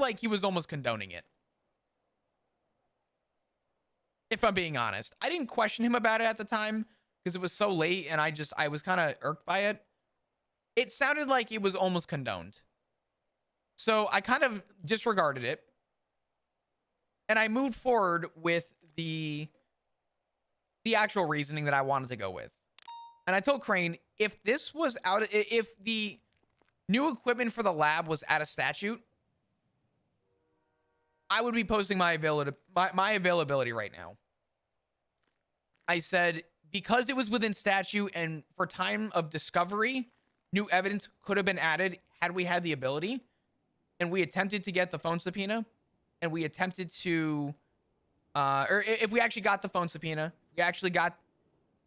like he was almost condoning it. If I'm being honest, I didn't question him about it at the time because it was so late and I was kind of irked by it. It sounded like it was almost condoned. So I kind of disregarded it and I moved forward with the actual reasoning that I wanted to go with. And I told Crane, if this was if the new equipment for the lab was out of statute, I would be posting my availability right now. I said, because it was within statute and for time of discovery, new evidence could have been added had we had the ability. And we attempted to get the phone subpoena. And we attempted to, or if we actually got the phone subpoena, we actually got,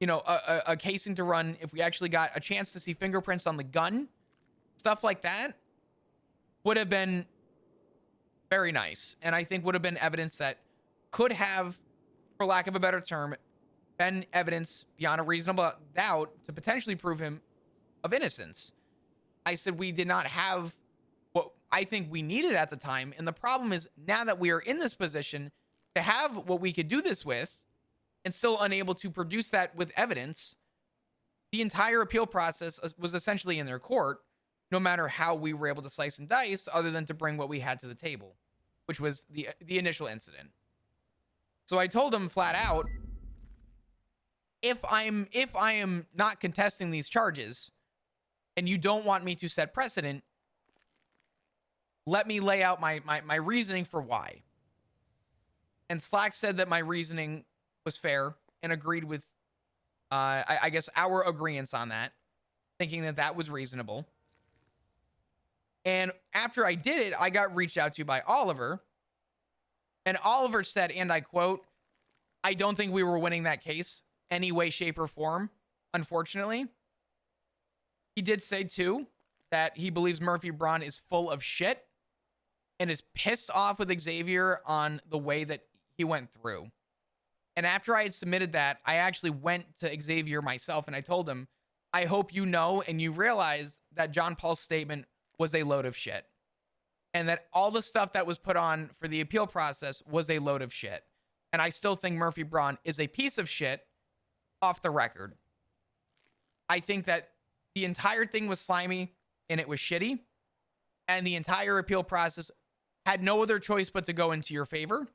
a casing to run. If we actually got a chance to see fingerprints on the gun, stuff like that would have been very nice. And I think would have been evidence that could have, for lack of a better term, been evidence beyond a reasonable doubt to potentially prove him of innocence. I said we did not have what I think we needed at the time. And the problem is now that we are in this position to have what we could do this with and still unable to produce that with evidence, the entire appeal process was essentially in their court, no matter how we were able to slice and dice, other than to bring what we had to the table, which was the initial incident. So I told him flat out, if I am not contesting these charges and you don't want me to set precedent, let me lay out my reasoning for why. And Slack said that my reasoning was fair and agreed with, I guess, our agreements on that, thinking that that was reasonable. And after I did it, I got reached out to by Oliver. And Oliver said, and I quote, "I don't think we were winning that case any way, shape, or form, unfortunately." He did say, too, that he believes Murphy Braun is full of shit and is pissed off with Xavier on the way that he went through. And after I had submitted that, I actually went to Xavier myself and I told him, I hope you know and you realize that John Paul's statement was a load of shit. And that all the stuff that was put on for the appeal process was a load of shit. And I still think Murphy Braun is a piece of shit off the record. I think that the entire thing was slimy and it was shitty. And the entire appeal process had no other choice but to go into your favor.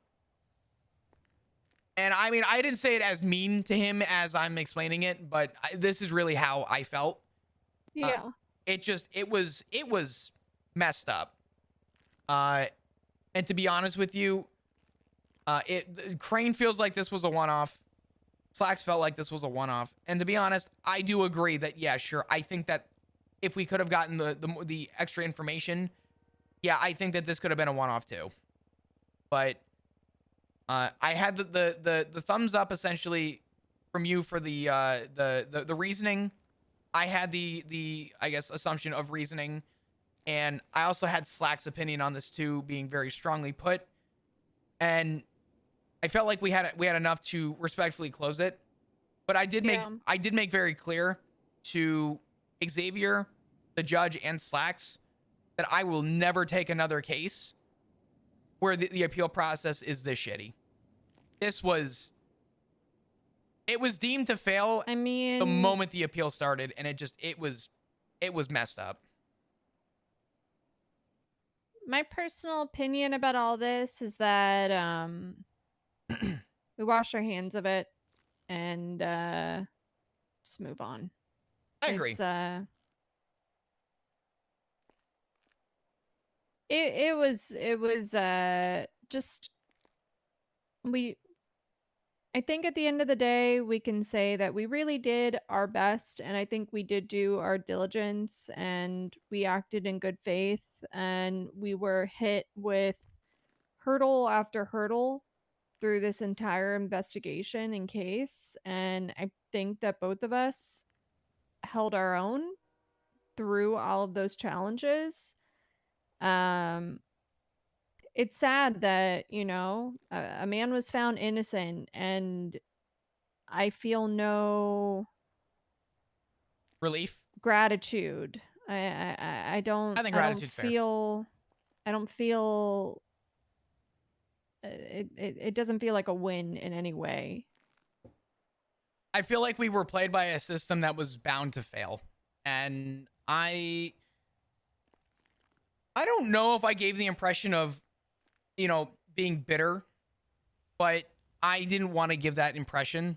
And I mean, I didn't say it as mean to him as I'm explaining it, but this is really how I felt. Yeah. It was messed up. And to be honest with you, Crane feels like this was a one-off. Slacks felt like this was a one-off. And to be honest, I do agree that, yeah, sure. I think that if we could have gotten the extra information, yeah, I think that this could have been a one-off too. But I had the thumbs up essentially from you for the reasoning. I had the I guess assumption of reasoning, and I also had Slack's opinion on this too, being very strongly put. And I felt like we had enough to respectfully close it. But I did make very clear to Xavier, the judge, and Slacks that I will never take another case where the appeal process is this shitty. It was deemed to fail. I mean, the moment the appeal started, and it was messed up. My personal opinion about all this is that we wash our hands of it and just move on. I agree. It was just I think at the end of the day, we can say that we really did our best, and I think we did do our diligence, and we acted in good faith, and we were hit with hurdle after hurdle through this entire investigation and case, and I think that both of us held our own through all of those challenges. It's sad that, a man was found innocent, and I feel no relief, gratitude. I don't I think gratitude's feel I don't feel it doesn't feel like a win in any way. I feel like we were played by a system that was bound to fail. And I don't know if I gave the impression of, being bitter, but I didn't want to give that impression.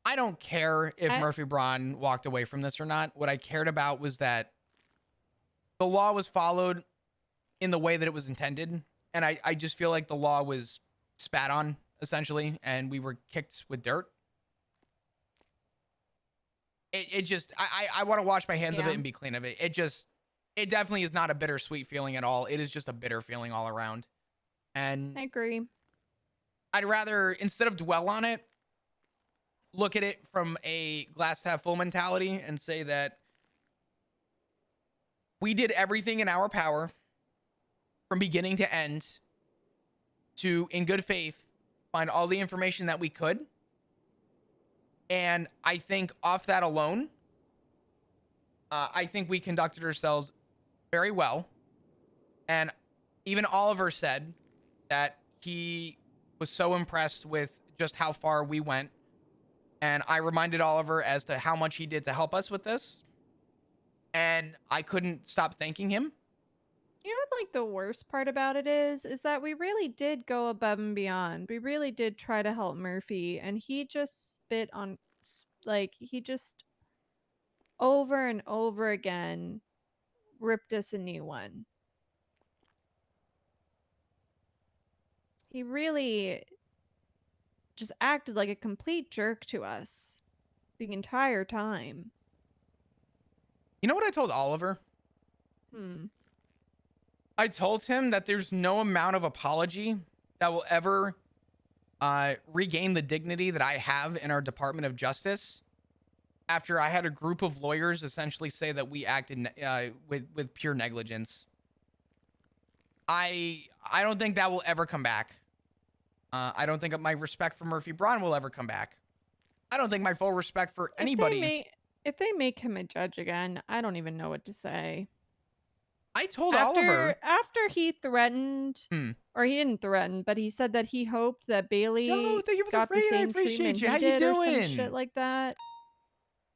I don't care if I Murphy Braun walked away from this or not. What I cared about was that the law was followed in the way that it was intended. And I just feel like the law was spat on, essentially, and we were kicked with dirt. It just, I want to wash my hands of Yeah, it and be clean of it. It definitely is not a bittersweet feeling at all. It is just a bitter feeling all around. And I agree. I'd rather, instead of dwell on it, look at it from a glass half full mentality and say that we did everything in our power from beginning to end to, in good faith, find all the information that we could. And I think off that alone, I think we conducted ourselves very well. And even Oliver said that he was so impressed with just how far we went. And I reminded Oliver as to how much he did to help us with this. And I couldn't stop thanking him. You know what, like, the worst part about it is that we really did go above and beyond. We really did try to help Murphy, and he just spit on, like, he just over and over again ripped us a new one. He really just acted like a complete jerk to us the entire time. You know what I told Oliver? Hmm. I told him that there's no amount of apology that will ever regain the dignity that I have in our Department of Justice after I had a group of lawyers essentially say that we acted with pure negligence. I don't think that will ever come back. I don't think my respect for Murphy Braun will ever come back. I don't think my full respect for anybody. If they make him a judge again, I don't even know what to say. I told Oliver. After he threatened, Hmm. or he didn't threaten, but he said that he hoped that Joe, Bailey thank you for the got the raid. I same appreciate treatment you. How he you did or some shit doing? like that.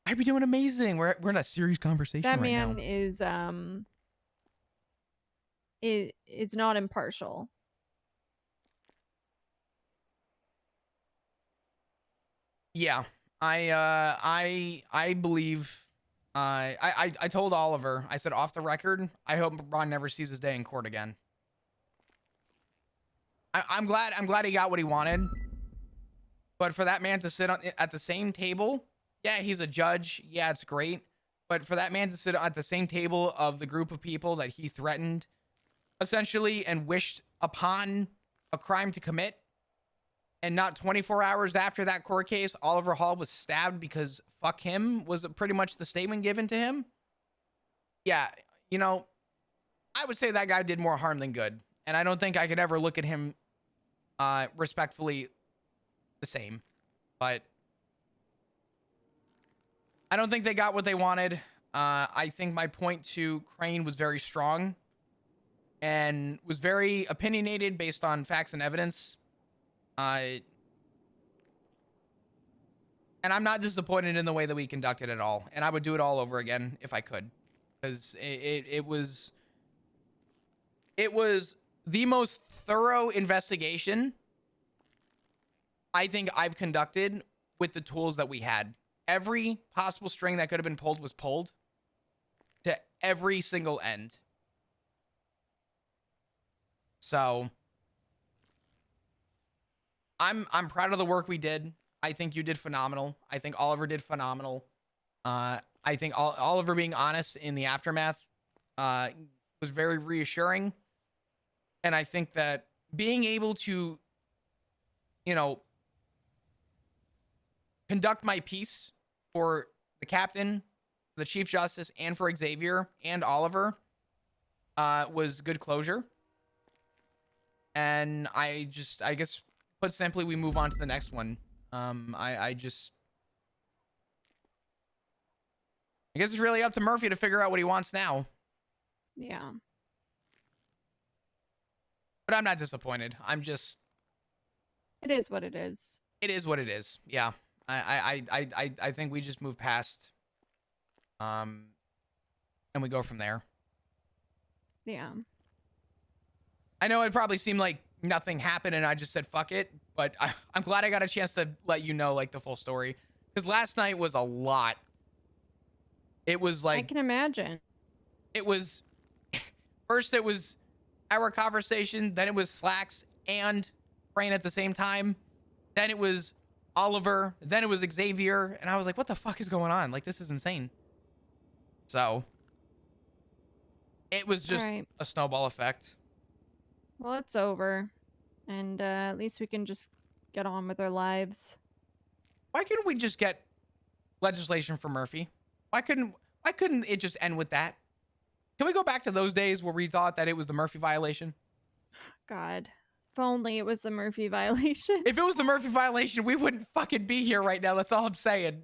I'd be doing amazing. We're in a serious conversation That right now. man is not impartial. Yeah, I believe. I told Oliver. I said off the record. I hope Ron never sees his day in court again. I'm glad. I'm glad he got what he wanted. But for that man to sit at the same table, yeah, he's a judge. Yeah, it's great. But for that man to sit at the same table of the group of people that he threatened, essentially, and wished upon a crime to commit, and not 24 hours after that court case, Oliver Hall was stabbed because fuck him was pretty much the statement given to him. Yeah, I would say that guy did more harm than good. And I don't think I could ever look at him respectfully the same. But I don't think they got what they wanted. I think my point to Crane was very strong and was very opinionated based on facts and evidence. And I'm not disappointed in the way that we conducted it all. And I would do it all over again if I could, because it was the most thorough investigation I think I've conducted with the tools that we had. Every possible string that could have been pulled was pulled to every single end. So I'm proud of the work we did. I think you did phenomenal. I think Oliver did phenomenal. I think Oliver being honest in the aftermath was very reassuring. And I think that being able to, conduct my piece for the captain, the chief justice, and for Xavier and Oliver was good closure. And I guess, put simply, we move on to the next one. I guess it's really up to Murphy to figure out what he wants now. Yeah. But I'm not disappointed. I'm just, It is what it is. it is what it is. Yeah. I think we just move past, um, and we go from there. Yeah. I know it probably seemed like nothing happened and I just said fuck it, but I'm glad I got a chance to let you know like the full story. Because last night was a lot. It was I like, can imagine. it was, first it was our conversation, then it was Slacks and Brain at the same time. Then it was Oliver, then it was Xavier, and I was like, what the fuck is going on? Like, this is insane. So, it was All just right. a snowball effect. Well, it's over. And at least we can just get on with our lives. Why couldn't we just get legislation for Murphy? Why couldn't it just end with that? Can we go back to those days where we thought that it was the Murphy violation? God. If only it was the Murphy violation. If it was the Murphy violation, we wouldn't fucking be here right now. That's all I'm saying.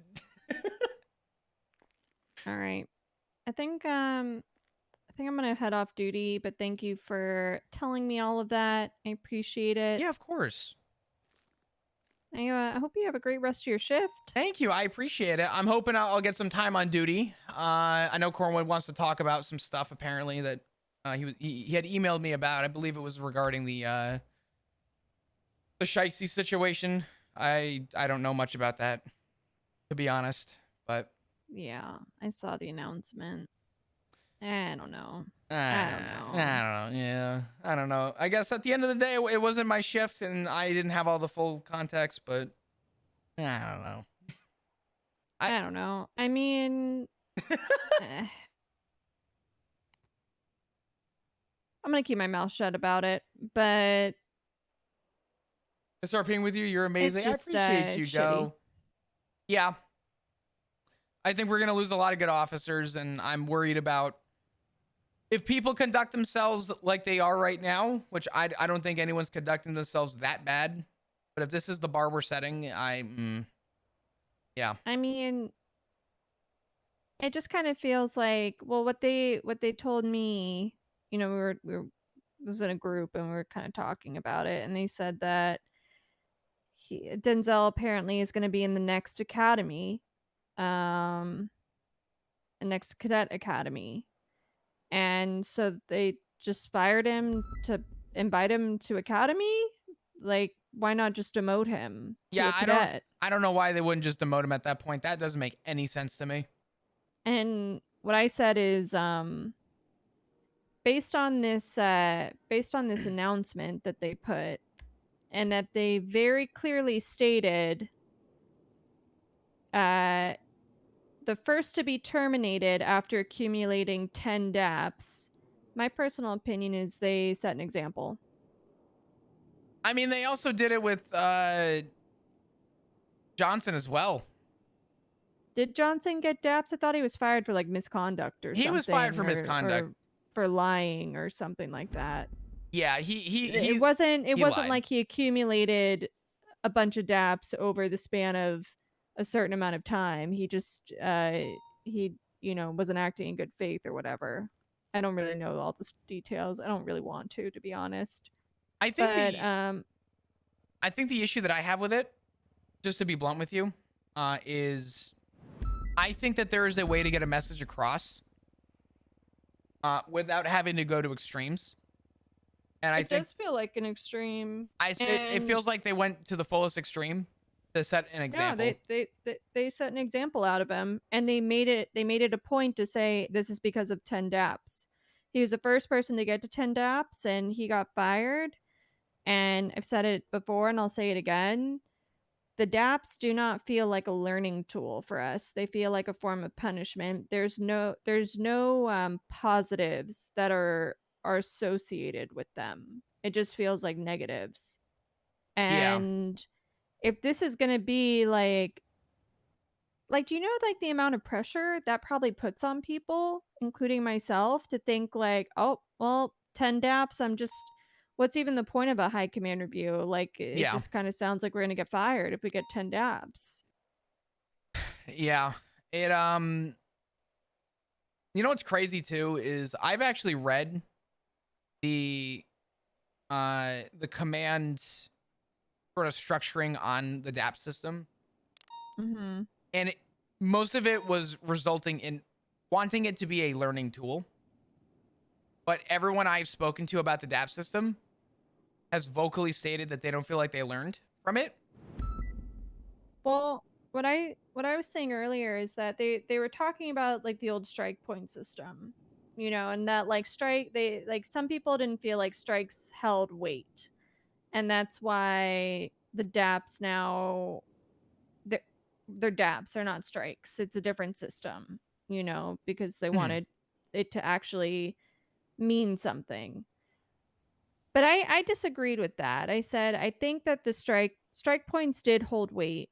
All right. I think I'm gonna head off duty, but thank you for telling me all of that. I appreciate it. Yeah, of course. I hope you have a great rest of your shift. Thank you. I appreciate it. I'm hoping I'll get some time on duty. I know Cornwood wants to talk about some stuff apparently that he had emailed me about. I believe it was regarding the Shicey situation. I don't know much about that, to be honest. But Yeah, I saw the announcement. I don't know. I don't I know. don't know. Yeah, I don't know. I guess at the end of the day, it wasn't my shift, and I didn't have all the full context. But I don't know. I don't know. I mean, eh. I'm gonna keep my mouth shut about it, but To start being with you, you're it's amazing. I just appreciate you, shitty. Joe. Yeah, I think we're gonna lose a lot of good officers, and I'm worried about if people conduct themselves like they are right now, which I don't think anyone's conducting themselves that bad. But if this is the bar we're setting, yeah. I mean, it just kind of feels like, well, what they told me, we were was in a group and we were kind of talking about it, and they said that Denzel apparently is going to be in the next academy, um, the next cadet academy, and so they just fired him to invite him to academy. Like, why not just demote him to Yeah, a cadet? I don't know why they wouldn't just demote him at that point. That doesn't make any sense to me. And what I said is, based on this announcement that they put, and that they very clearly stated, uh, the first to be terminated after accumulating 10 DAPs. My personal opinion is they set an example. I mean, they also did it with Johnson as well. Did Johnson get DAPs? I thought he was fired for like misconduct or He was fired something, for misconduct. or for lying or something like that. Yeah, It wasn't lied. like he accumulated a bunch of DAPs over the span of a certain amount of time. He just he wasn't acting in good faith or whatever. I don't really know all the details. I don't really want to be honest. I think But I think the issue that I have with it, just to be blunt with you, is I think that there is a way to get a message across without having to go to extremes. And I it think does feel like an extreme. it feels like they went to the fullest extreme to set an example. Yeah, they set an example out of him, and they made it a point to say this is because of 10 DAPs. He was the first person to get to 10 DAPs, and he got fired. And I've said it before, and I'll say it again. The DAPs do not feel like a learning tool for us. They feel like a form of punishment. There's no positives that are associated with them. It just feels like negatives. Yeah. And if this is going to be do you know like the amount of pressure that probably puts on people, including myself, to think like, oh, well, 10 DAPs, what's even the point of a high command review? Like, it Yeah. just kind of sounds like we're going to get fired if we get 10 DAPs. Yeah. It you know what's crazy too is I've actually read the the command sort of structuring on the DAP system. Mm-hmm. And most of it was resulting in wanting it to be a learning tool. But everyone I've spoken to about the DAP system has vocally stated that they don't feel like they learned from it. Well, what I was saying earlier is that they were talking about like the old strike point system, and that like some people didn't feel like strikes held weight, and that's why the DAPs now they're DAPs, they're not strikes. It's a different system, because they Mhm. wanted it to actually mean something. But I disagreed with that. I said I think that the strike points did hold weight,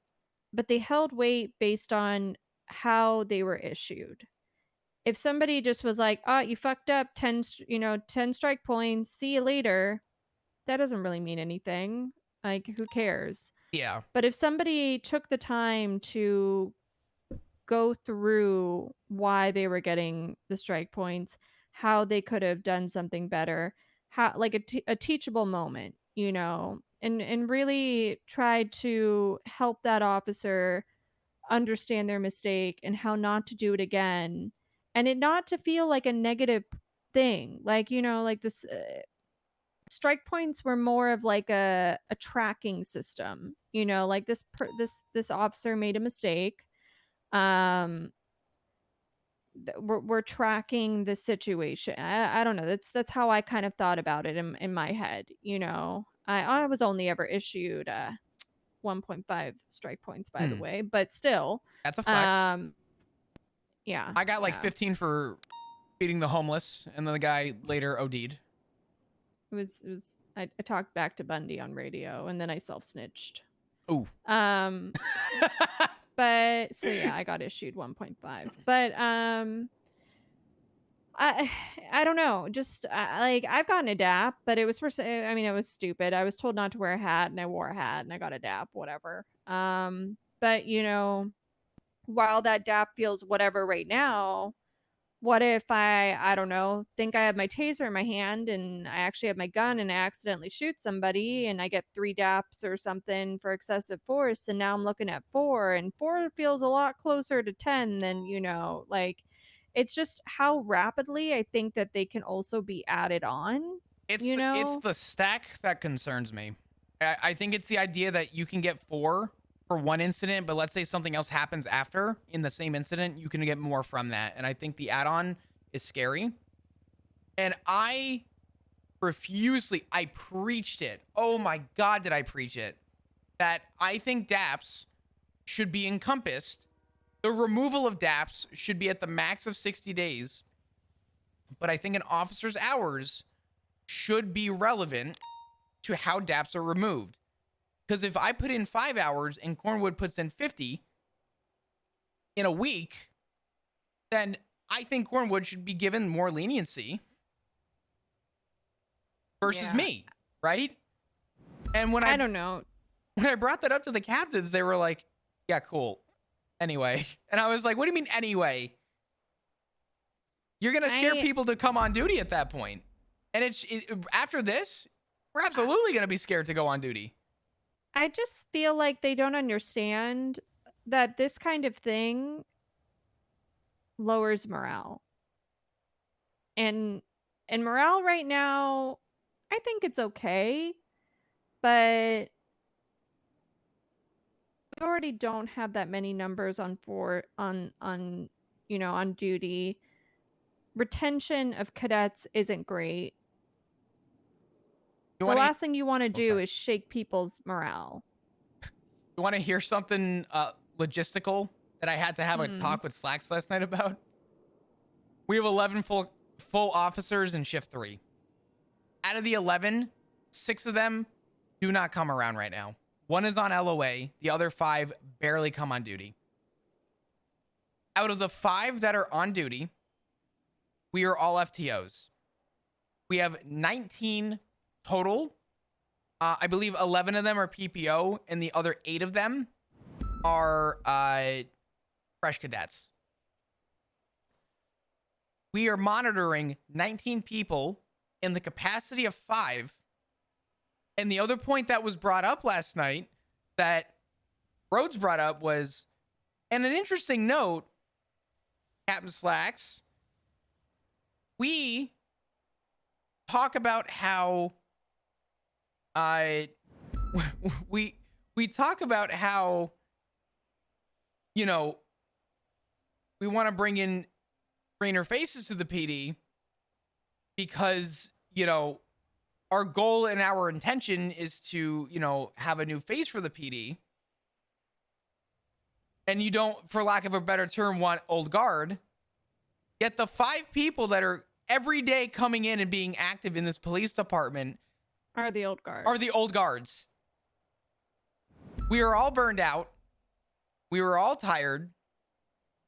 but they held weight based on how they were issued. If somebody just was like, "Oh, you fucked up 10 strike points, see you later." That doesn't really mean anything. Like, who cares? Yeah. But if somebody took the time to go through why they were getting the strike points, how they could have done something better, how like a teachable moment, and really tried to help that officer understand their mistake and how not to do it again, and it not to feel like a negative thing, like like this strike points were more of like a tracking system, like this officer made a mistake. um we're tracking the situation. I don't know. That's how I kind of thought about it in my head. I was only ever issued 1.5 strike points, by the Mm. way, but still, That's a flex. um, yeah, I got like yeah. 15 for feeding the homeless, and then the guy later OD'd. It was. I talked back to Bundy on radio, and then I self snitched. Ooh. Um, but so yeah, I got issued 1.5, but I I don't know. Just like I've gotten a DAP, but it was I mean, it was stupid. I was told not to wear a hat, and I wore a hat, and I got a DAP. Whatever. But while that DAP feels whatever right now, what if I don't know, think I have my taser in my hand and I actually have my gun and I accidentally shoot somebody and I get 3 DAPs or something for excessive force, and now I'm looking at 4, and 4 feels a lot closer to 10 than, like it's just how rapidly I think that they can also be added on, It's you it's know? the stack that concerns me. I think it's the idea that you can get 4 for one incident, but let's say something else happens after in the same incident, you can get more from that. And I think the add-on is scary. And I preached it. Oh my god, did I preach it? That I think DAPS should be encompassed. The removal of DAPS should be at the max of 60 days. But I think an officer's hours should be relevant to how DAPs are removed. Because if I put in 5 hours and Cornwood puts in 50 in a week, then I think Cornwood should be given more leniency versus Yeah. me, right? And I don't know. when I brought that up to the captains, they were like, "Yeah, cool. Anyway," and I was like, "What do you mean anyway? You're gonna scare I people to come on duty at that point." And after this, we're absolutely gonna be scared to go on duty. I just feel like they don't understand that this kind of thing lowers morale. And morale right now, I think it's okay, but we already don't have that many numbers on duty. Retention of cadets isn't great. You The want to? last thing you want to Oh, do sorry. is shake people's morale. You want to hear something logistical that I had to have a Hmm. talk with Slacks last night about? We have 11 full officers in shift 3. Out of the 11, 6 of them do not come around right now. One is on LOA, the other 5 barely come on duty. Out of the 5 that are on duty, we are all FTOs. We have 19 total. I believe 11 of them are PPO, and the other 8 of them are fresh cadets. We are monitoring 19 people in the capacity of 5 And the other point that was brought up last night that Rhodes brought up was, and an interesting note, Captain Slacks, we talk about how we talk about how, you know, we want to bring in greener faces to the PD because, you know, our goal and our intention is to, you know, have a new face for the PD. And you don't, for lack of a better term, want old guard. Yet the 5 people that are every day coming in and being active in this police department Are the old guard. are the old guards. We are all burned out. We were all tired.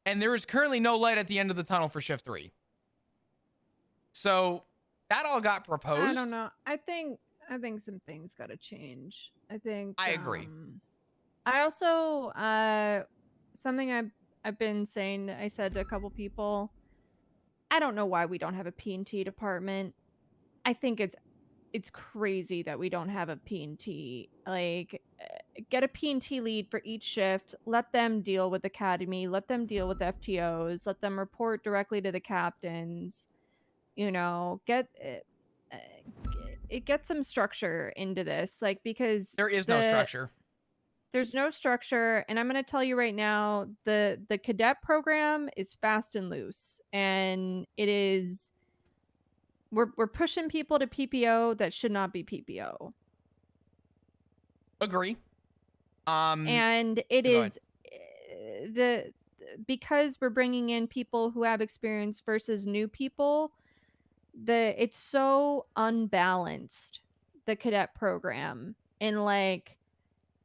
And there is currently no light at the end of the tunnel for shift 3. So that all got proposed. I don't know. I think some things got to change. I think I agree. I also something I've been saying, I said to a couple people, I don't know why we don't have a P&T department. I think it's crazy that we don't have a P&T. Like, get a P&T lead for each shift. Let them deal with academy. Let them deal with FTOs. Let them report directly to the captains. You know, get some structure into this. Like, because There is no structure. There's no structure, and I'm going to tell you right now, the cadet program is fast and loose, and it is. We're pushing people to PPO that should not be PPO. Agree. And it is because we're bringing in people who have experience versus new people, it's so unbalanced, the cadet program, and like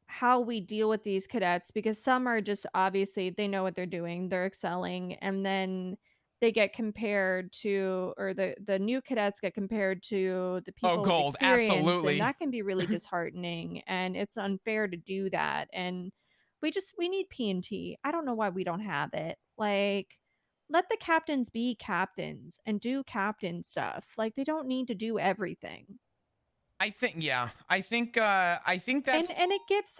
how we deal with these cadets, because some are just obviously they know what they're doing, they're excelling, and then they get compared to, or the new cadets get compared to the people with gold, experience, absolutely. and that can be really disheartening, and it's unfair to do that. And we need P&T. I don't know why we don't have it. Like, let the captains be captains and do captain stuff. Like, they don't need to do everything. I think that's, and it gives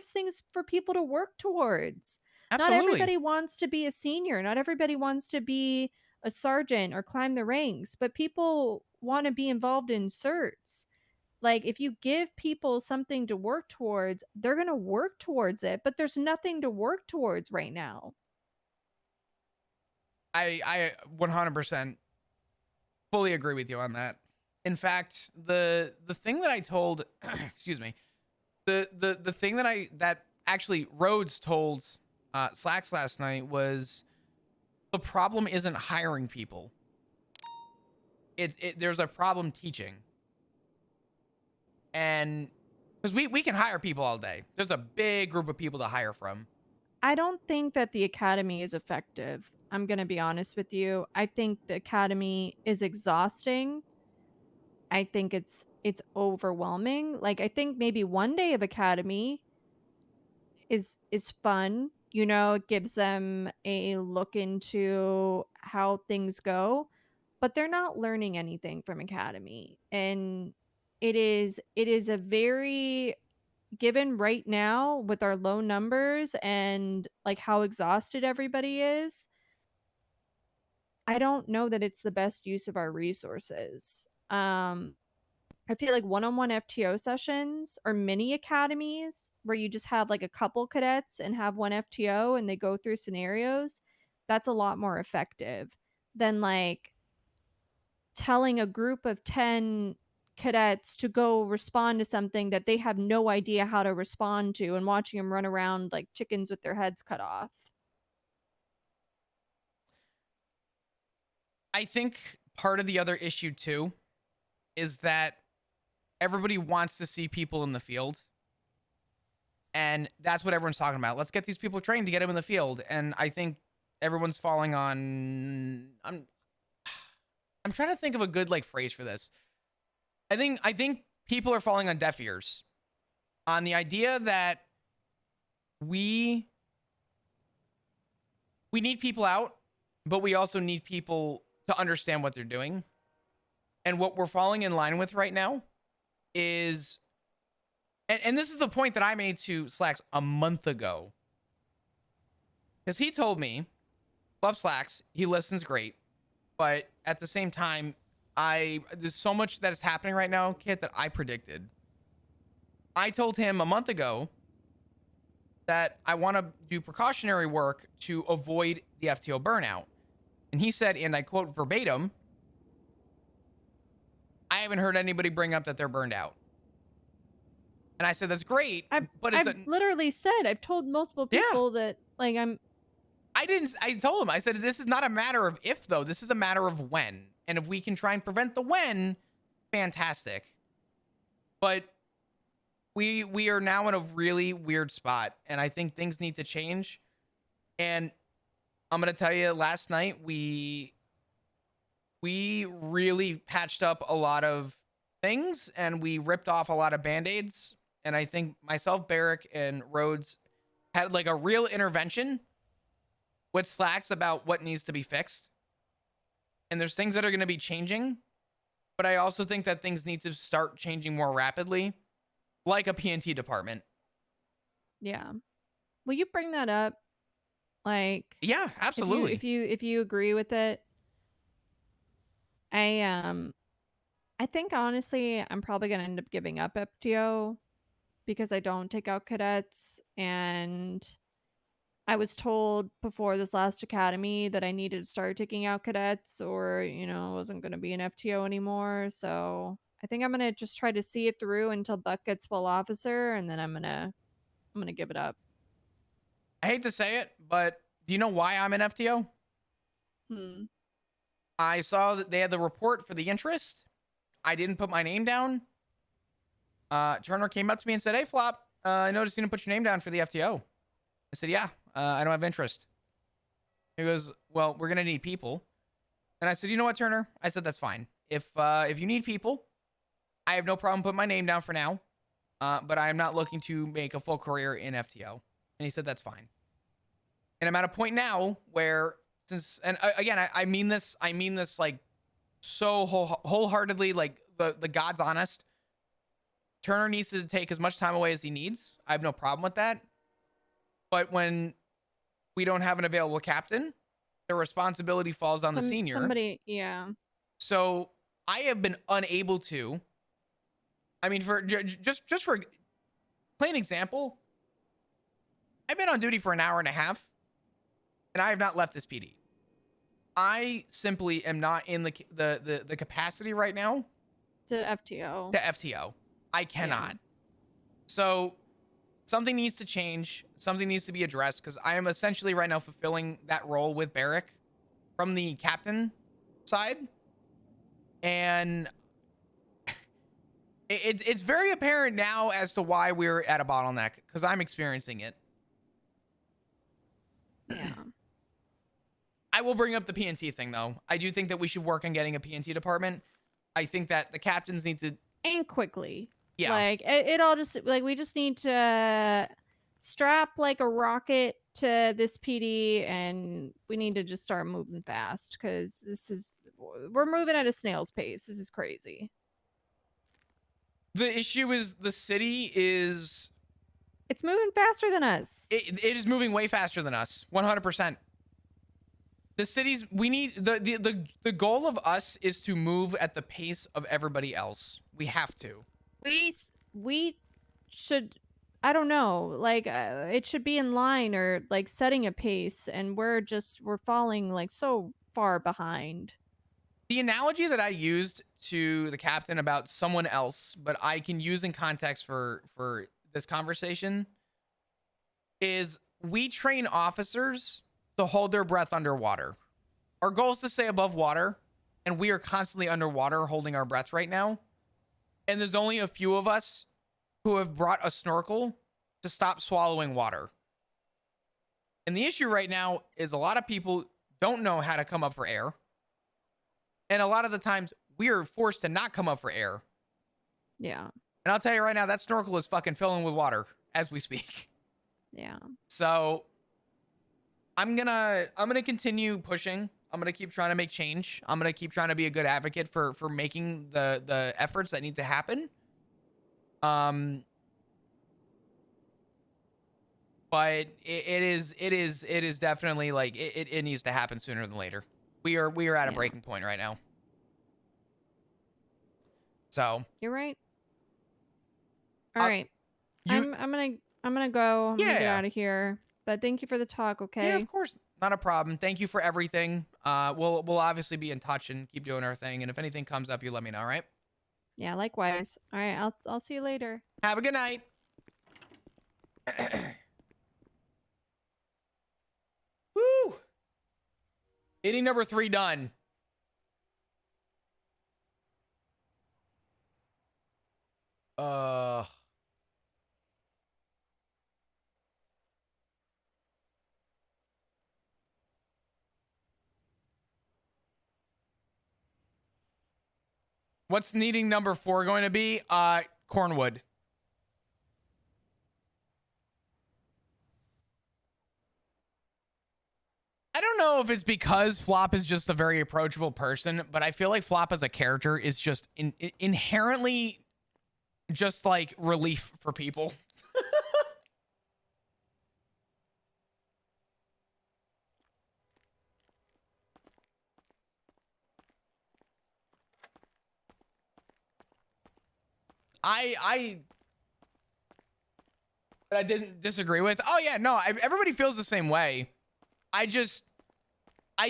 things for people to work towards. absolutely. Not everybody wants to be a senior. Not everybody wants to be a sergeant or climb the ranks, but people want to be involved in certs. Like, if you give people something to work towards, they're going to work towards it, but there's nothing to work towards right now. I 100% fully agree with you on that. In fact, the thing that I told, excuse me, the thing that actually Rhodes told Slacks last night was, the problem isn't hiring people. There's a problem teaching. And because we can hire people all day. There's a big group of people to hire from. I don't think that the academy is effective. I'm going to be honest with you. I think the academy is exhausting. I think it's overwhelming. Like, I think maybe one day of academy is fun. You know, it gives them a look into how things go, but they're not learning anything from academy. And it is a very, given right now with our low numbers and like how exhausted everybody is, I don't know that it's the best use of our resources. I feel like one-on-one FTO sessions or mini academies where you just have like a couple cadets and have one FTO and they go through scenarios, that's a lot more effective than like telling a group of 10 cadets to go respond to something that they have no idea how to respond to and watching them run around like chickens with their heads cut off. I think part of the other issue too is that everybody wants to see people in the field. And that's what everyone's talking about. Let's get these people trained to get them in the field. And I think everyone's falling on, I'm trying to think of a good like phrase for this. I think people are falling on deaf ears on the idea that we need people out, but we also need people to understand what they're doing. And what we're falling in line with right now is, and this is the point that I made to Slacks a month ago. Because he told me, love Slacks, he listens great. But at the same time, there's so much that is happening right now, Kit, that I predicted. I told him a month ago that I want to do precautionary work to avoid the FTO burnout. And he said, and I quote verbatim, I haven't heard anybody bring up that they're burned out. And I said, that's great, but I've literally said, I've told multiple people that, like, I told him, I said, this is not a matter of if, though. This is a matter of when. And if we can try and prevent the when, fantastic. But we are now in a really weird spot, and I think things need to change. And I'm going to tell you, last night, we really patched up a lot of things, and we ripped off a lot of Band-Aids. And I think myself, Barrick, and Rhodes had like a real intervention with Slacks about what needs to be fixed. And there's things that are going to be changing, but I also think that things need to start changing more rapidly, like a PNT department. Yeah. Will you bring that up? Like, yeah, absolutely. If you agree with it, I think honestly, I'm probably gonna end up giving up FTO because I don't take out cadets, and I was told before this last academy that I needed to start taking out cadets, or it wasn't going to be an FTO anymore. So I think I'm gonna just try to see it through until Buck gets full officer, and then I'm gonna give it up. I hate to say it, but do you know why I'm an FTO? I saw that they had the report for the interest. I didn't put my name down. Turner came up to me and said, "Hey, Flop, I noticed you didn't put your name down for the FTO." I said, "Yeah, I don't have interest." He goes, "Well, we're gonna need people." And I said, "You know what, Turner?" I said, "That's fine. If you need people, I have no problem putting my name down for now. But I am not looking to make a full career in FTO." And he said, "That's fine." And I'm at a point now where, again, I mean this like so wholeheartedly, like the God's honest. Turner needs to take as much time away as he needs. I have no problem with that. But when we don't have an available captain, the responsibility falls on the senior. Somebody, yeah. So I have been unable to. I mean, for just for plain example, I've been on duty for an hour and a half, and I have not left this PD. I simply am not in the capacity right now to FTO. To FTO, I cannot. Yeah. So something needs to change. Something needs to be addressed, because I am essentially right now fulfilling that role with Barrick from the captain side. And it's very apparent now as to why we're at a bottleneck, because I'm experiencing it. Yeah. I will bring up the PNT thing, though. I do think that we should work on getting a PNT department. I think that the captains need to... And quickly. Yeah. Like, it all just... Like, we just need to strap, like, a rocket to this PD, and we need to just start moving fast, because this is... We're moving at a snail's pace. This is crazy. The issue is the city is... It's moving faster than us. It is moving way faster than us. 100%. The cities, we need... The goal of us is to move at the pace of everybody else. We have to. We should... I don't know. Like, it should be in line, or, like, setting a pace, and we're falling, like, so far behind. The analogy that I used to the captain about someone else, but I can use in context for this conversation, is we train officers to hold their breath underwater. Our goal is to stay above water, and we are constantly underwater holding our breath right now. And there's only a few of us who have brought a snorkel to stop swallowing water. And the issue right now is a lot of people don't know how to come up for air. And a lot of the times we are forced to not come up for air. Yeah. And I'll tell you right now, that snorkel is fucking filling with water as we speak. Yeah. So I'm gonna continue pushing. I'm gonna keep trying to make change. I'm gonna keep trying to be a good advocate for making the efforts that need to happen. But it is definitely like it needs to happen sooner than later. We are at a Yeah, breaking point right now. So you're right. All uh, right. you I'm gonna go. I'm gonna get yeah out of here. But thank you for the talk, yeah of okay? course, not a problem. Thank you for everything. We'll obviously be in touch and keep doing our thing. And if anything comes up, you let me know. All right. Yeah, likewise. All right, I'll see you later. Have a good night. Woo! Meeting number 3 done. Uh. What's needing number 4 going to be? Cornwood. I don't know if it's because Flop is just a very approachable person, but I feel like Flop as a character is just inherently just like relief for people. I But I didn't disagree with. Oh yeah, no, everybody feels the same way. I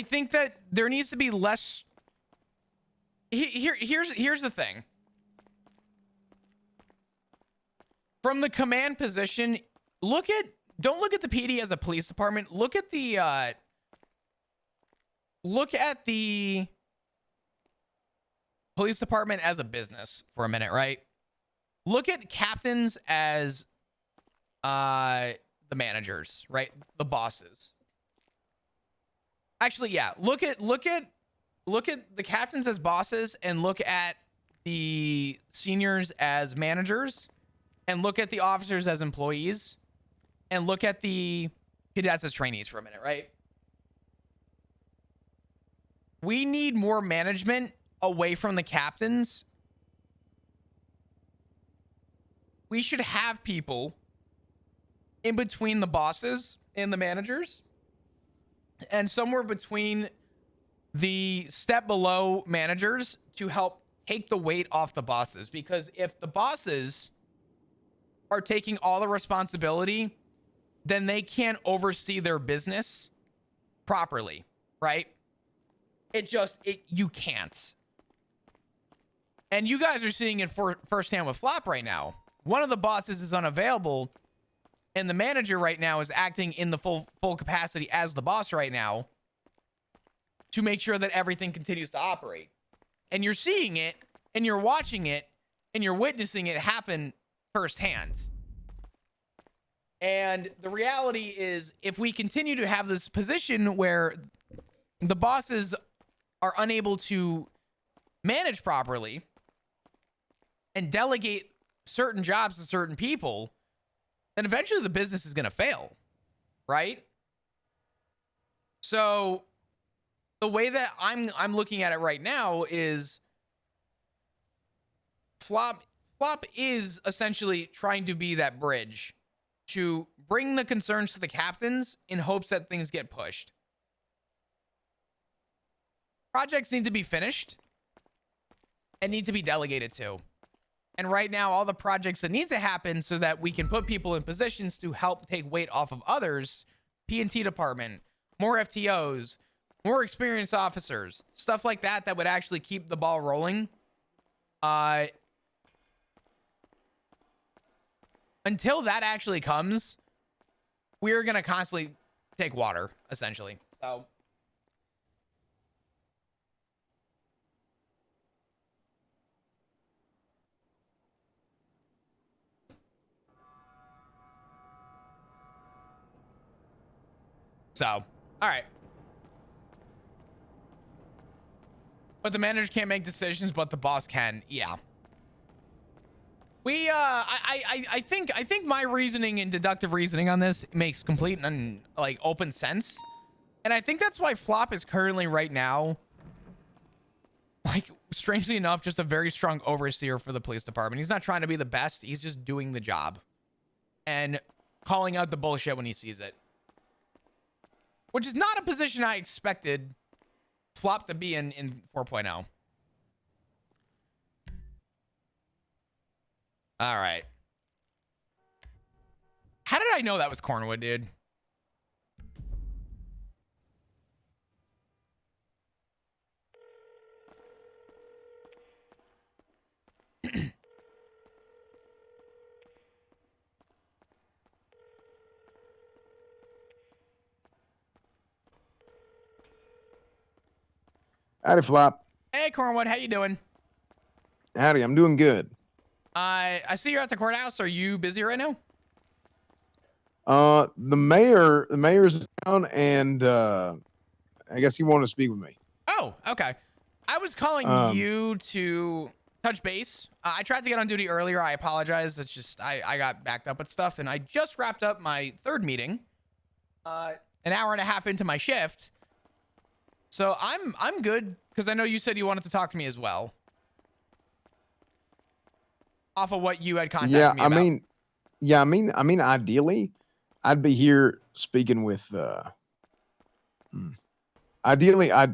think that there needs to be less. Here's the thing. From the command position, don't look at the PD as a police department. Look at the police department as a business for a minute, right? Look at captains as the managers, right? The bosses. Actually, yeah. Look at the captains as bosses, and look at the seniors as managers, and look at the officers as employees, and look at the cadets as trainees for a minute, right? We need more management away from the captains. We should have people in between the bosses and the managers, and somewhere between the step below managers to help take the weight off the bosses. Because if the bosses are taking all the responsibility, then they can't oversee their business properly, right? You can't. And you guys are seeing it firsthand with Flop right now. One of the bosses is unavailable, and the manager right now is acting in the full capacity as the boss right now to make sure that everything continues to operate. And you're seeing it, and you're watching it, and you're witnessing it happen firsthand. And the reality is, if we continue to have this position where the bosses are unable to manage properly and delegate certain jobs to certain people, then eventually the business is going to fail, right? So the way that I'm looking at it right now is Flop is essentially trying to be that bridge to bring the concerns to the captains in hopes that things get pushed. Projects need to be finished and need to be delegated to. And right now, all the projects that need to happen so that we can put people in positions to help take weight off of others, P&T department, more FTOs, more experienced officers, stuff like that, that would actually keep the ball rolling. Until that actually comes, we're going to constantly take water, essentially. So all right. But the manager can't make decisions, but the boss can. Yeah. I think my reasoning and deductive reasoning on this makes complete and like open sense. And I think that's why Flop is currently right now like strangely enough, just a very strong overseer for the police department. He's not trying to be the best. He's just doing the job and calling out the bullshit when he sees it, which is not a position I expected Flop to be in 4.0. All right. How did I know that was Cornwood, dude? Howdy, Flop. Hey, Cornwood, how you doing? Howdy, I'm doing good. I see you're at the courthouse. Are you busy right now? The mayor's down, and I guess he wanted to speak with me. Oh, okay. I was calling you to touch base. I tried to get on duty earlier. I apologize. It's just I got backed up with stuff, and I just wrapped up my third meeting. An hour and a half into my shift. So I'm good because I know you said you wanted to talk to me as well. Off of what you had contacted me about. I mean, ideally, I'd be here speaking with. Ideally, I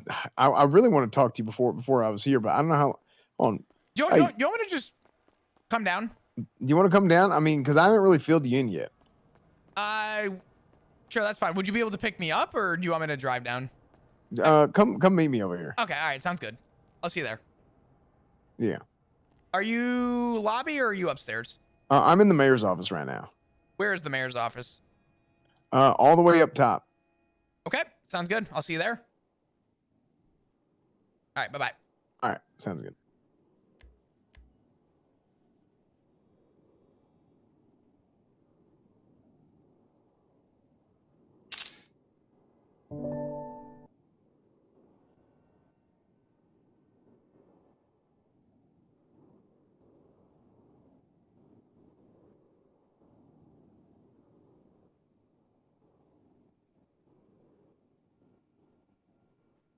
really want to talk to you before I was here, but I don't know how. On. Do you want me to just come down? Do you want to come down? I mean, because I haven't really filled you in yet. Sure, that's fine. Would you be able to pick me up, or do you want me to drive down? Come meet me over here. Okay, all right, sounds good. I'll see you there. Yeah. Are you lobby or are you upstairs? I'm in the mayor's office right now. Where is the mayor's office? All the way up top. Okay, sounds good. I'll see you there. All right, bye-bye. All right, sounds good.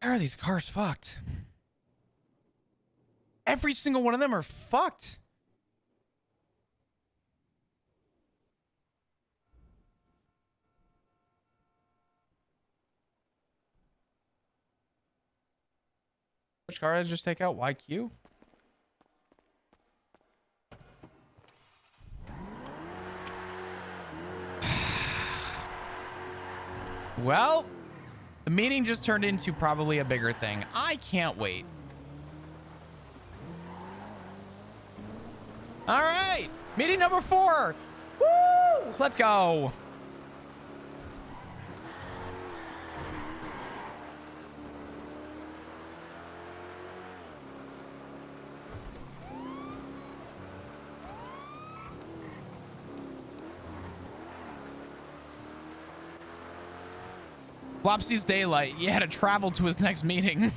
How are these cars fucked? Every single one of them are fucked. Which car did I just take out? YQ? Well, the meeting just turned into probably a bigger thing. I can't wait. All right, meeting number 4. Woo! Let's go. Flopsy's daylight. He had to travel to his next meeting.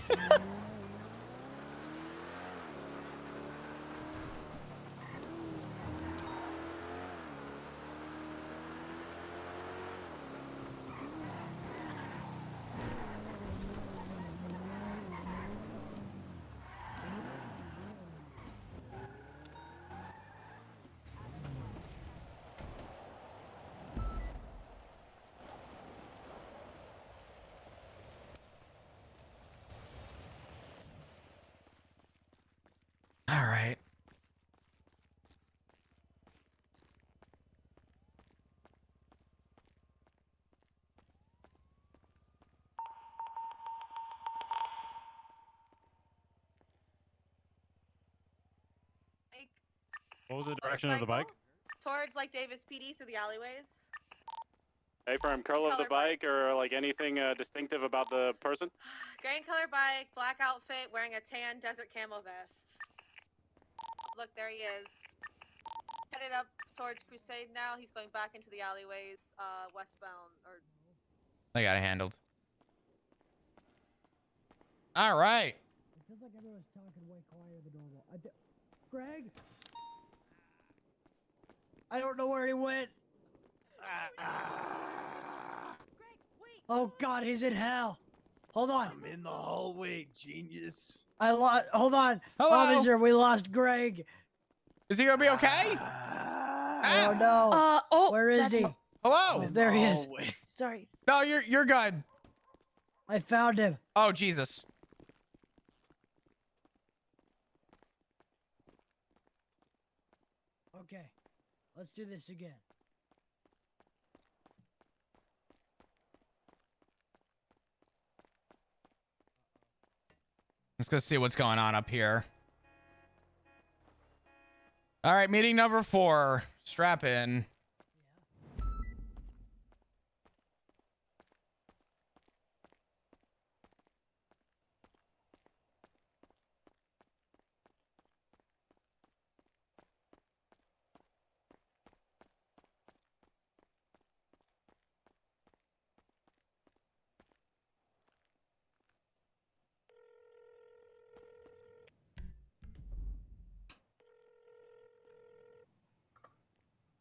All right. What was the direction of the bike? Towards like Davis PD through the alleyways. Hey, from color of the bike or like anything distinctive about the person? Gray and color bike, black outfit, wearing a tan desert camo vest. Look, there he is. Headed up towards Crusade now. He's going back into the alleyways, westbound. Or I got it handled. All right. It feels like everyone's talking way quieter than normal. Greg? I don't know where he went. Greg, wait. Oh God, he's in hell. Hold on. I'm in the hallway, genius. I lost. Hold on, Hello? officer. We lost Greg. Is he gonna be okay? I don't know. Oh, Where is he? Hello? Oh, there he is. Sorry. No, you're good. I found him. Oh, Jesus. Okay, let's do this again. Let's go see what's going on up here. All right, meeting number 4. Strap in.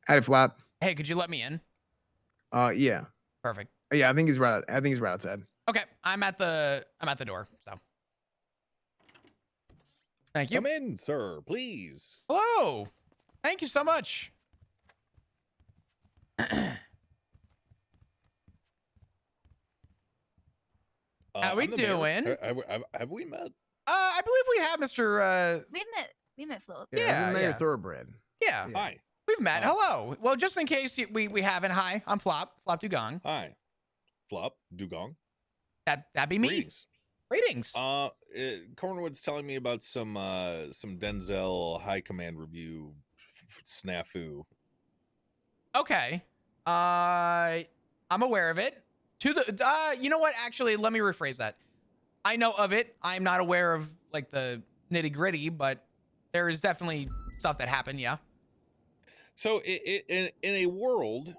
Howdy, Flop. Hey, could you let me in? Yeah. Perfect. Yeah, I think he's right. I think he's right outside. Okay, I'm at the door. So, thank you. Come in, sir, please. Hello. Thank you so much. How we I'm the mayor. doing? Have we met? I believe we have, Mr. We met Philip. Yeah, Yeah, he's a Mayor yeah. Thoroughbred. Yeah, Yeah. Hi. we've met. Hello. Well, just in case we haven't. Hi, I'm Flop Dugong. Hi. Flop, Dugong. That'd be me. Greetings. Greetings. Cornwood's telling me about some Denzel high command review snafu. Okay. I'm aware of it. You know what? Actually, let me rephrase that. I know of it. I'm not aware of like the nitty gritty, but there is definitely stuff that happened. Yeah. So in a world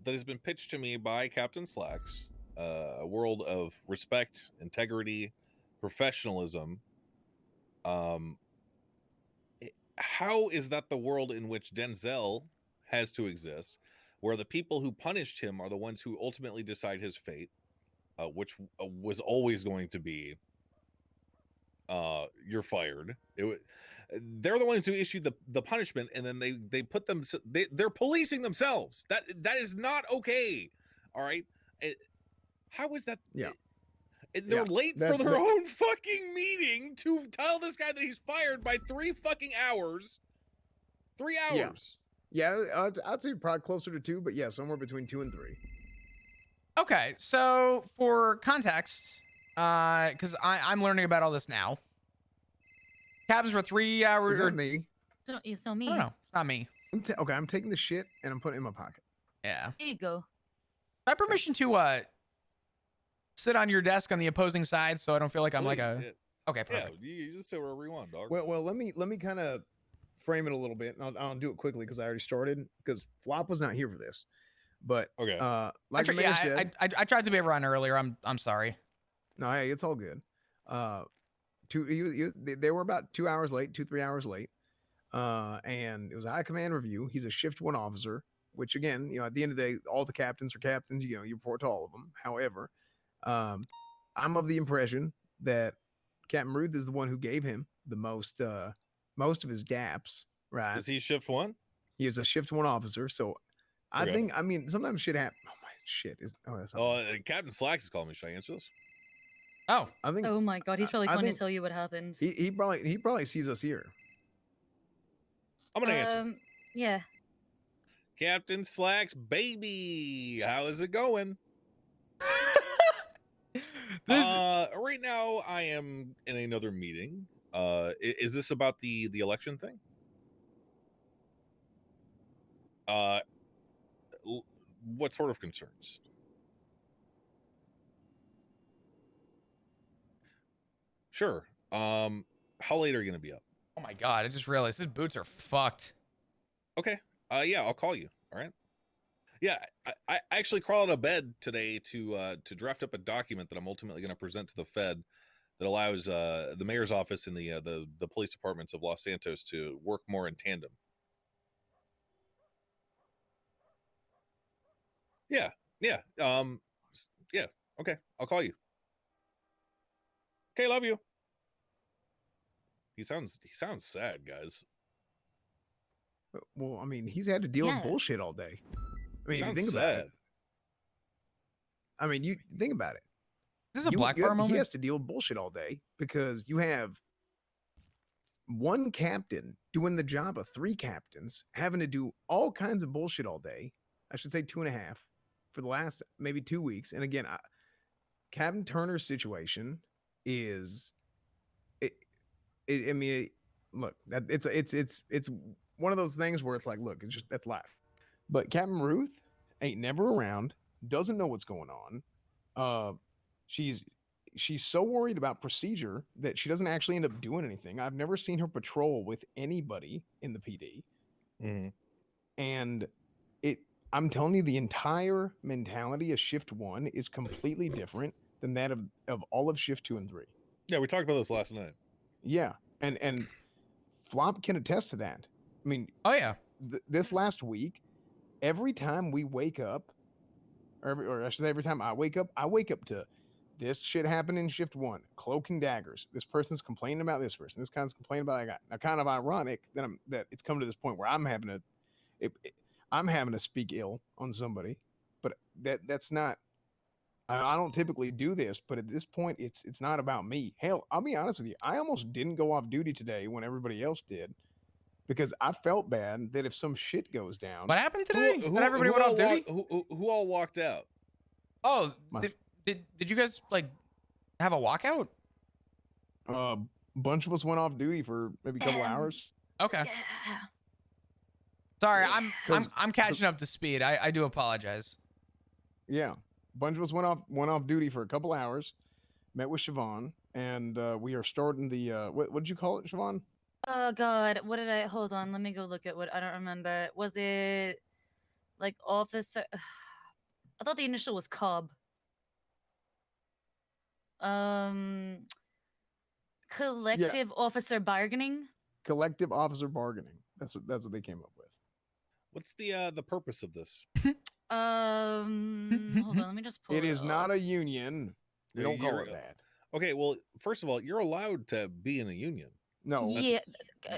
that has been pitched to me by Captain Slacks, a world of respect, integrity, professionalism, how is that the world in which Denzel has to exist, where the people who punished him are the ones who ultimately decide his fate, which was always going to be you're fired. They're the ones who issued the punishment, and then they put them, they're policing themselves. That is not okay. All right. How is that? Yeah. They're late for That's their the- own fucking meeting to tell this guy that he's fired by 3 fucking hours. 3 hours. Yeah, I'd say probably closer to 2, but yeah, somewhere between 2 and 3. Okay. So for context, because I'm learning about all this now. Cabs were 3 hours. Is that me? It's not me. I don't know. It's not me. Okay, I'm taking the shit and I'm putting it in my pocket. Yeah. Here you go. I have permission to sit on your desk on the opposing side, so I don't feel like I'm like a. Okay, Yeah, perfect. you just say wherever you want, dog. Well, let me kind of frame it a little bit, and I'll do it quickly because I already started. Because Flop was not here for this, but Okay. like the mayor said, I tried to be around earlier. I'm sorry. no, hey, it's all good. They were about 2 hours late, 2-3 hours late, and it was a high command review. He's a shift 1 officer, which again, at the end of the day, all the captains are captains. You report to all of them. However, I'm of the impression that Captain Ruth is the one who gave him the most of his gaps. Right? Is he shift 1? He is a shift 1 officer, so I Okay. think. I mean, sometimes shit happens. Oh my shit is. Oh, that's. Not Captain Slacks is calling me. Should I answer this? Oh, I think. Oh my god, he's probably I trying to think tell you what happened. He probably sees us here. I'm gonna answer. Yeah. Captain Slacks, baby, how is it going? Right now I am in another meeting. Is this about the election thing? What sort of concerns? Sure. How late are you gonna be up? oh my God! I just realized his boots are fucked. Okay. Yeah, I'll call you. All right. Yeah, I actually crawled out of bed today to draft up a document that I'm ultimately going to present to the Fed that allows the mayor's office and the police departments of Los Santos to work more in tandem. Yeah. Yeah. Yeah. Okay. I'll call you. Okay. Love you. He sounds sad, guys. Well, I mean, he's had to deal with Yeah. bullshit all day. I He mean, if you sounds think about it. sad. I mean, you think about it. This is a Black Bar He moment. has to deal with bullshit all day because you have one captain doing the job of 3 captains, having to do all kinds of bullshit all day. I should say 2.5 for the last maybe 2 weeks. And again, Captain Turner's situation is, I mean, look, it's one of those things where it's like, look, it's just that's life. But Captain Ruth ain't never around, doesn't know what's going on. She's so worried about procedure that she doesn't actually end up doing anything. I've never seen her patrol with anybody in the PD. Mhm. And I'm telling you, the entire mentality of shift 1 is completely different than that of all of shift 2 and 3. Yeah, we talked about this last night. Yeah. And Flop can attest to that. I mean, Oh yeah. This last week, every time we wake up, or I should say every time I wake up to this shit happened in shift 1, cloak and daggers. This person's complaining about this person. This guy's complaining about that guy. Now, kind of ironic that it's come to this point where I'm having to speak ill on somebody, but that's not. I don't typically do this, but at this point, it's not about me. Hell, I'll be honest with you. I almost didn't go off duty today when everybody else did, because I felt bad that if some shit goes down, What happened today? That everybody went all off duty? who all walked out? Oh, did you guys like have a walkout? a bunch of us went off duty for maybe a couple hours. Okay. Yeah. Sorry, Yeah. I'm catching up to speed. I do apologize. Yeah, a bunch of us went off duty for a couple hours. Met with Siobhan, and we are starting the what did you call it, Siobhan? Oh God, what did I? Hold on, let me go look at what I don't remember. Was it like officer? I thought the initial was Cobb. Collective officer bargaining. Collective officer bargaining. That's what they came up with. What's the purpose of this? Hold on, let me just pull it. It is not up. a union. We don't call it You're- that. Okay, well, first of all, you're allowed to be in a union. No, Yeah.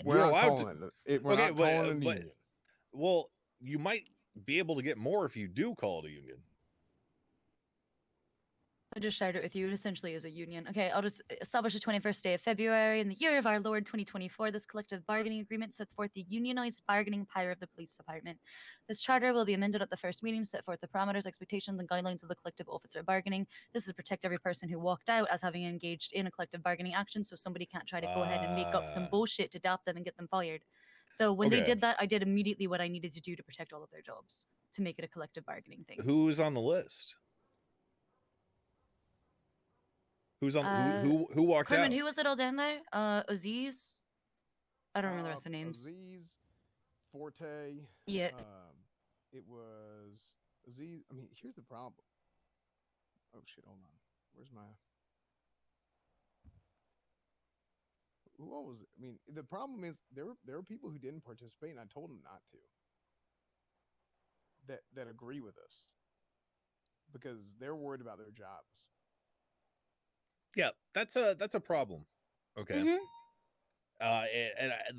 we're You're not allowed to- calling it. We're Okay, not but- calling it a but- union. Well, you might be able to get more if you do call it a union. I just shared it with you. It essentially is a union. Okay, I'll just establish the 21st day of February in the year of our Lord 2024. This collective bargaining agreement sets forth the unionized bargaining power of the police department. This charter will be amended at the first meeting to set forth the parameters, expectations, and guidelines of the collective officer bargaining. This is to protect every person who walked out as having engaged in a collective bargaining action, so somebody can't try to go ahead and make up some Ah. bullshit to dap them and get them fired. So when they Okay. did that, I did immediately what I needed to do to protect all of their jobs, to make it a collective bargaining thing. Who's on the list? Who's on who walked Carmen, out? who was it all down there? Aziz? I don't remember the rest of the names. Aziz, Forte. Yeah. It was Aziz. I mean, here's the problem. Oh shit! Hold on. Where's my? Who all was it? I mean, the problem is there are people who didn't participate, and I told them not to. That agree with us because they're worried about their jobs. Yeah, that's a problem. Okay. Mhm.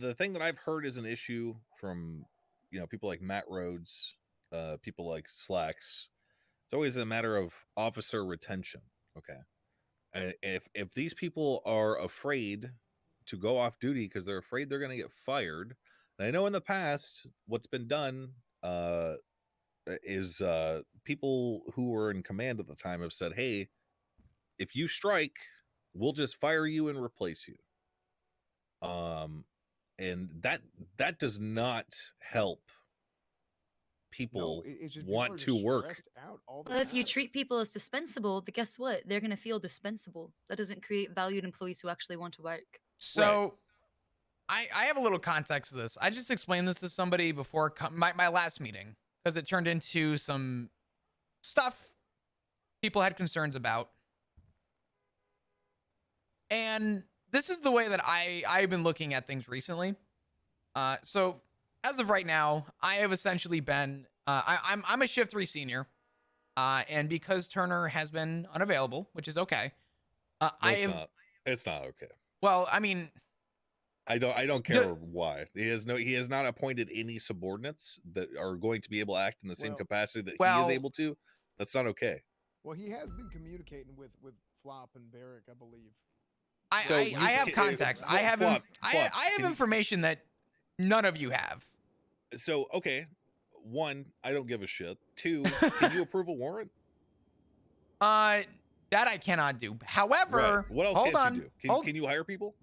The thing that I've heard is an issue from people like Matt Rhodes, people like Slacks. It's always a matter of officer retention. Okay, and if these people are afraid to go off duty because they're afraid they're going to get fired, and I know in the past what's been done is people who were in command at the time have said, "Hey, if you strike, we'll just fire you and replace you." And that does not help people It's just people are want just to work. stressed out all the Well, if you time. treat people as dispensable, then guess what? They're going to feel dispensable. That doesn't create valued employees who actually want to work. So I have a little context to this. I just explained this to somebody before my last meeting because it turned into some stuff people had concerns about. And this is the way that I've been looking at things recently. So as of right now, I have essentially been I'm a shift 3 senior. And because Turner has been unavailable, which is okay. It's not okay. Well, I mean, I don't care why. He has not appointed any subordinates that are going to be able to act in the same Well- capacity that he well- is able to. That's not okay. Well, he has been communicating with Flop and Barrick, I believe. So I you have ca- context. I have Flop, I Flop, have can you- information that none of you have. So okay, one, I don't give a shit. Two, can you approve a warrant? That I cannot do. However, Right. What else hold can't on. you do? Hold- Can you hire people?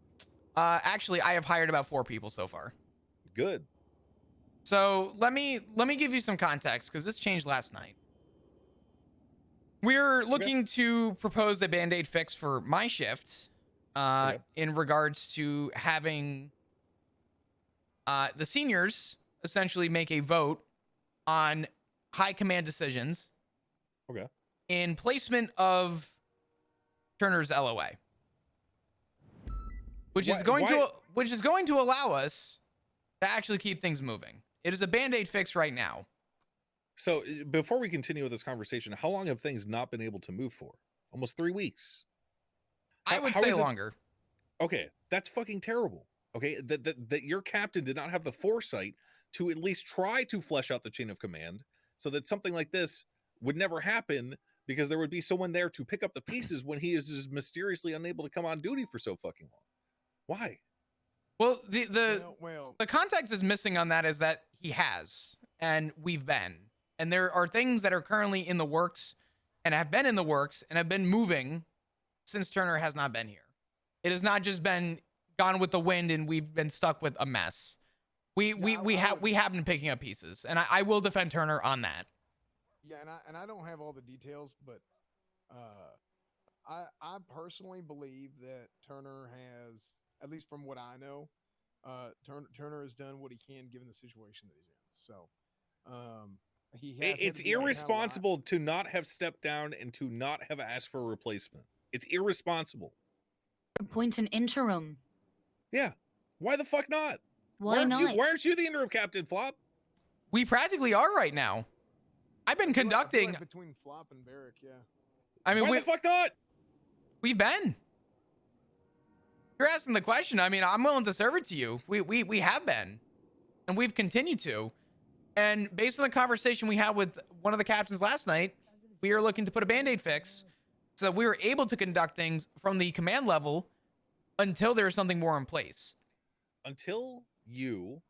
Actually, I have hired about 4 people so far. Good. So let me give you some context because this changed last night. We're looking to propose a band-aid fix for my shift, Okay. in regards to having the seniors essentially make a vote on high command decisions. Okay. In placement of Turner's LOA, which is going to allow us to actually keep things moving. It is a band-aid fix right now. So before we continue with this conversation, how long have things not been able to move for? Almost 3 weeks. I would how say is it- longer. Okay, that's fucking terrible. Okay, that your captain did not have the foresight to at least try to flesh out the chain of command so that something like this would never happen, because there would be someone there to pick up the pieces when he is just mysteriously unable to come on duty for so fucking long. Why? Well, the Well, context is missing on that is that he has, and we've been, and there are things that are currently in the works and have been in the works and have been moving since Turner has not been here. It has not just been gone with the wind and we've been stuck with a mess. We have been picking up pieces, and I will defend Turner on that. yeah, and I don't have all the details, but I personally believe that Turner has, at least from what I know, Turner has done what he can given the situation that he's in. So he has had It's to be out of town a lot. irresponsible to not have stepped down and to not have asked for a replacement. It's irresponsible. Appoint an interim. Yeah. Why the fuck not? Why not? Why aren't you the interim captain, Flop? We practically are right now. I've been I feel conducting. like between Flop and Barrick, yeah. I mean, Why the fuck not? we've been. You're asking the question. I mean, I'm willing to serve it to you. We have been, and we've continued to. And based on the conversation we had with one of the captains last night, we are looking to put a band-aid fix so that we were able to conduct things from the command level until there's something more in place. Until you,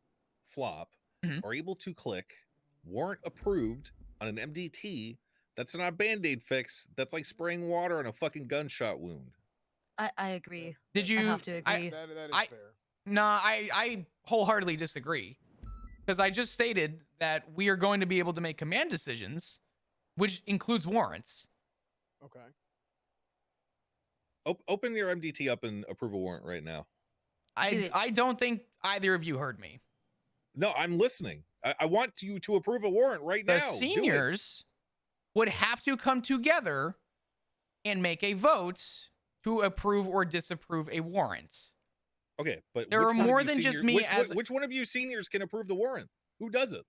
Flop, Mhm. are able to click warrant approved on an MDT, that's not a band-aid fix. That's like spraying water on a fucking gunshot wound. I agree. Did you? I have to agree. That is I- fair. Nah, I wholeheartedly disagree. Because I just stated that we are going to be able to make command decisions, which includes warrants. Okay. Open your MDT up and approve a warrant right now. Do it. I don't think either of you heard me. No, I'm listening. I want you to approve a warrant right The now. Do it. seniors would have to come together and make a vote to approve or disapprove a warrant. Okay, but There which are one of more you than just seniors- me which, as- which one of you seniors can approve the warrant? Who does it?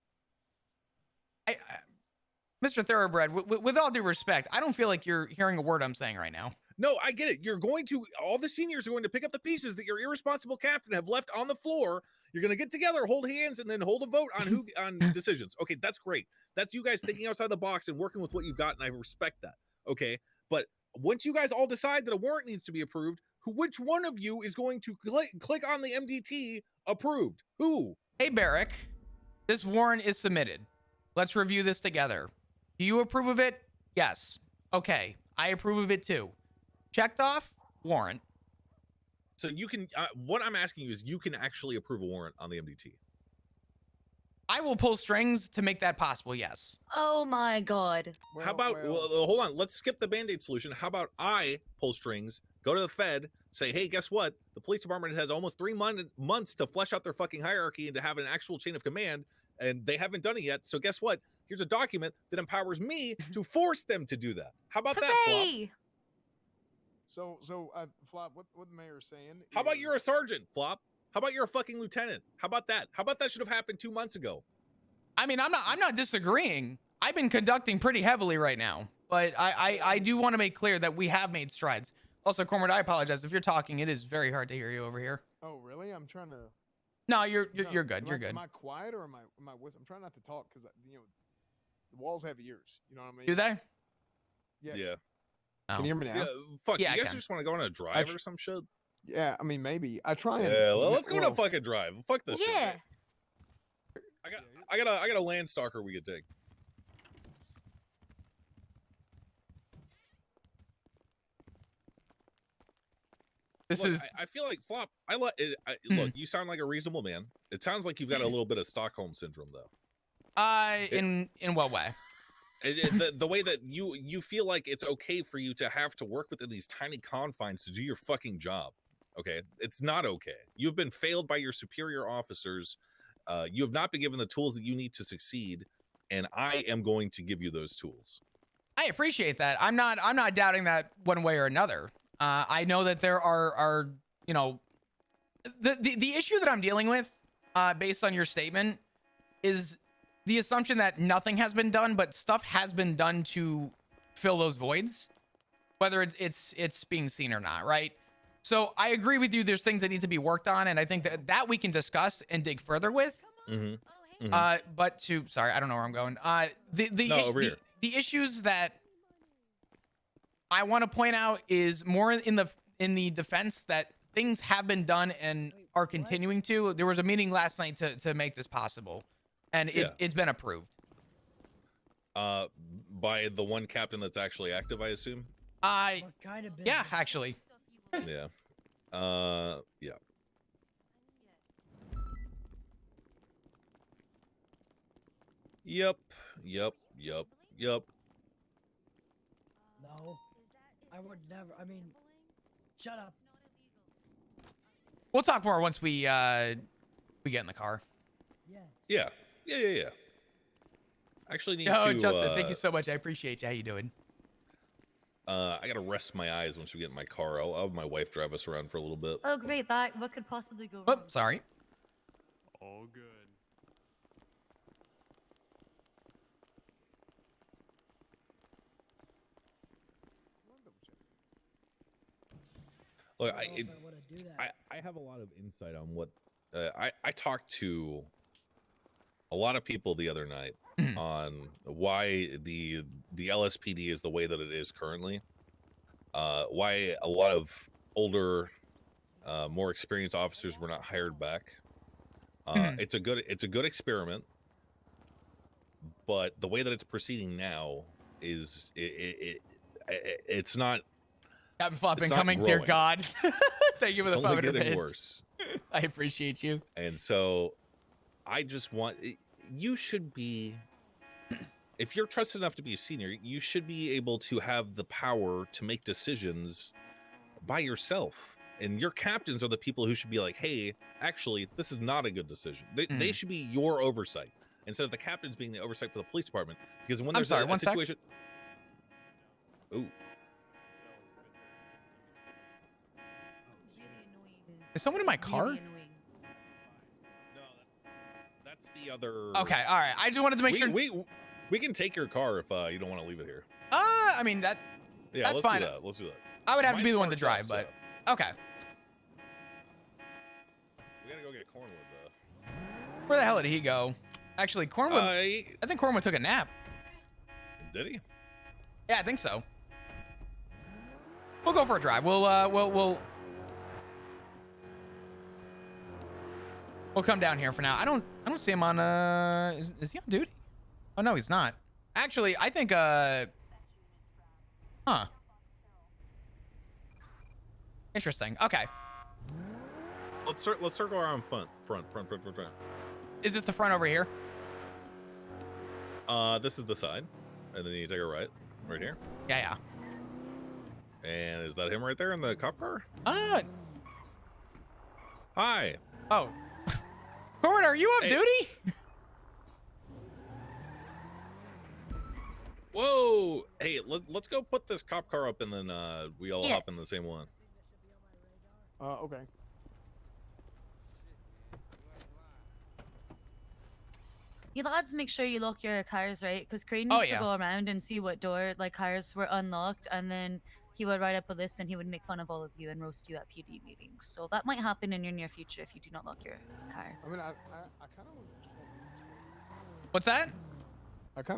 Mr. Thoroughbred, with all due respect, I don't feel like you're hearing a word I'm saying right now. No, I get it. You're going to, all the seniors are going to pick up the pieces that your irresponsible captain have left on the floor. You're going to get together, hold hands, and then hold a vote on who on decisions. Okay, that's great. That's you guys thinking outside the box and working with what you've got, and I respect that. Okay, but once you guys all decide that a warrant needs to be approved, which one of you is going to click on the MDT approved? Who? Hey, Barrick, this warrant is submitted. Let's review this together. Do you approve of it? Yes. Okay, I approve of it too. Checked off, warrant. So you can, what I'm asking you is you can actually approve a warrant on the MDT. I will pull strings to make that possible, yes. Oh my god. How about, hold on, let's skip the Band-Aid solution. How about I pull strings, go to the Fed, say, hey, guess what? The police department has almost 3 months to flesh out their fucking hierarchy and to have an actual chain of command, and they haven't done it yet. So guess what? Here's a document that empowers me to force them to do that. How about that, Flop? Hooray! So Flop, what the mayor's saying? How about is- you're a sergeant, Flop? How about you're a fucking lieutenant? How about that? How about that should have happened 2 months ago? I mean, I'm not disagreeing. I've been conducting pretty heavily right now, but I do want to make clear that we have made strides. Also, Cormorant, I apologize if you're talking. It is very hard to hear you over here. Oh, really? I'm trying to. No, you're No, good. am You're I, good. Am I quiet or am I with? I'm trying not to talk because the walls have ears. You know what I mean? Do they? Yeah. Yeah. Oh. Can you hear me now? Yeah. Fuck. Yeah, I you guys can. just want to go on a drive tr- or some shit? Yeah. I mean, maybe I try and. Yeah. Well, let's go on a well, fucking drive. Fuck this shit. Yeah. I got a land stalker we could take. This Look, is I feel like Flop. Look, you sound like a reasonable man. It sounds like you've got a little bit of Stockholm syndrome, though. in what way? The way that you feel like it's okay for you to have to work within these tiny confines to do your fucking job. Okay, it's not okay. You've been failed by your superior officers. You have not been given the tools that you need to succeed, and I am going to give you those tools. I appreciate that. I'm not doubting that one way or another. I know that there are you know, the issue that I'm dealing with, based on your statement, is the assumption that nothing has been done, but stuff has been done to fill those voids, whether it's being seen or not, right? So I agree with you. There's things that need to be worked on, and I think that we can discuss and dig further with. But sorry, I don't know where I'm going. Over here. The issues that I want to point out is more in the defense that things have been done and are continuing to. There was a meeting last night to make this possible, and it's been approved. By the one captain that's actually active, I assume. What kind of business? Yeah, actually. Yeah. Yeah. Yep. No. I would never. I mean, shut up. We'll talk more once we get in the car. Yeah. Yeah. Actually need Oh, to Justin, thank you so much. I appreciate you. How you doing? I gotta rest my eyes once we get in my car. I'll have my wife drive us around for a little bit. Oh, great. What could possibly go Oh, wrong? sorry. All good. Look, I don't know if I want to do that. I have a lot of insight on what I talked to a lot of people the other night on why the LSPD is the way that it is currently. Why a lot of older, more experienced officers were not hired back. It's a good experiment, but the way that it's proceeding now is it's not. Captain Flop It's not incoming, dear growing. God. Thank you for It's the only 500 getting bits. worse. I appreciate you. And so I just want, you should be, if you're trusted enough to be a senior, you should be able to have the power to make decisions by yourself. And your captains are the people who should be like, hey, actually, this is not a good decision. They should be your oversight instead of the captains being the oversight for the police department. Because when there's a situation. Ooh. Is someone in my car? Really annoying. No, that's the other. Okay, all right. I just wanted to make sure. We can take your car if you don't want to leave it here. I mean that. Yeah, that's let's fine. do that. Let's do that. I would have to Mine's be the one to parked drive, up, but so okay. we gotta go get Cornwood though. Where the hell did he go? Actually, Cornwood. I think Cornwood took a nap. Did he? Yeah, I think so. We'll go for a drive. We'll come down here for now. I don't see him on is he on duty? Oh no, he's not. Actually, I think interesting. Okay. Let's circle around front. Is this the front over here? This is the side, and then you take a right here. Yeah. And is that him right there in the cop car? Hi. Oh. Corwin, are you off duty? Whoa. Hey, let's go put this cop car up, and then we all hop in the same one. Okay. You lads, make sure you lock your cars, right? Because Crane used to go around and see what door cars were unlocked, and then he would write up a list and he would make fun of all of you and roast you at PD meetings. So that might happen in your near future if you do not lock your car. I mean, I kind of just want. What's that?